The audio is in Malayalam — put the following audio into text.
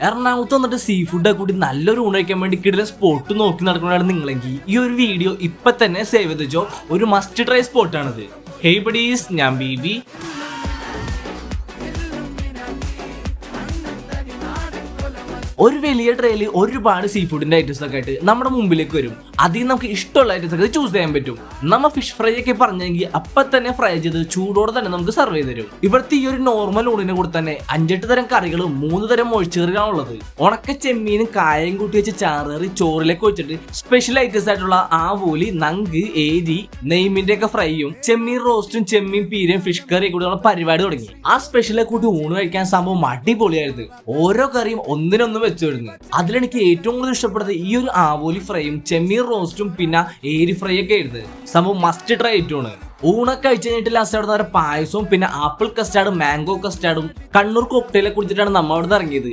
എറണാകുളത്ത് വന്നിട്ട് സീ ഫുഡൊക്കെ കൂടി നല്ലൊരു ഊണ് കഴിക്കാൻ വേണ്ടി കിടിലൻ സ്പോട്ട് നോക്കി നടക്കുന്നതാണ് നിങ്ങളെങ്കിൽ ഈ ഒരു വീഡിയോ ഇപ്പൊ തന്നെ സേവ് ചെയ്ത് വെച്ചോ. ഒരു മസ്റ്റ് ട്രൈ സ്പോട്ടാണിത്. ഹേയ് ബഡീസ്, ഞാൻ ബീബി. ഒരു വലിയ ട്രേയിൽ ഒരുപാട് സീ ഫുഡിന്റെ ഐറ്റംസ് ഒക്കെ ആയിട്ട് നമ്മുടെ മുമ്പിലേക്ക് വരും. അതിൽ നമുക്ക് ഇഷ്ടമുള്ള ഐറ്റംസ് ഒക്കെ ചൂസ് ചെയ്യാൻ പറ്റും. നമ്മ ഫിഷ് ഫ്രൈ ഒക്കെ പറഞ്ഞെങ്കിൽ അപ്പൊ തന്നെ ഫ്രൈ ചെയ്ത് ചൂടോടെ തന്നെ നമുക്ക് സർവ് ചെയ്ത് തരും. ഇവിടുത്തെ ഈ ഒരു നോർമൽ ഊണിനെ കൂടെ തന്നെ 5-8 തരം കറികളും 3 തരം ഒഴിച്ചുകറികളാണുള്ളത്. ഉണക്ക ചെമ്മീനും കായം കൂട്ടി വെച്ച് ചാറേറി ചോറിലേക്ക് വെച്ചിട്ട് സ്പെഷ്യൽ ഐറ്റംസ് ആയിട്ടുള്ള ആവോലി, നങ്ക്, ഏരി, നെയ്മിന്റെ ഒക്കെ ഫ്രൈയും ചെമ്മീൻ റോസ്റ്റും ചെമ്മീൻ പീരയും ഫിഷ് കറിയും കൂടെ പരിപാടി തുടങ്ങി. ആ സ്പെഷ്യലെ കൂട്ടി ഊണ് കഴിക്കാൻ സംഭവം അടിപൊളിയായിരുന്നു. ഓരോ കറിയും ഒന്നിനൊന്നും വെച്ചിരുന്നു. അതിലെനിക്ക് ഏറ്റവും കൂടുതൽ ഇഷ്ടപ്പെട്ടത് ഈ ഒരു ആവോലി ഫ്രൈയും ചെമ്മീൻ റോസ്റ്റും പിന്നെ ഏരി ഫ്രൈ ഒക്കെ ആയിരുന്നു. സംഭവം മസ്റ്റ് ട്രൈ ആയിട്ടാണ്. ഊണൊക്കെ കഴിച്ചു കഴിഞ്ഞിട്ട് ലാസ്റ്റ് അവിടെ നിന്ന് പായസവും പിന്നെ ആപ്പിൾ കസ്റ്റാർഡും മാംഗോ കസ്റ്റാർഡും കണ്ണൂർ കോക്ടെയിലെ കുടിച്ചിട്ടാണ് നമ്മൾ അവിടെ നിന്ന് ഇറങ്ങിയത്.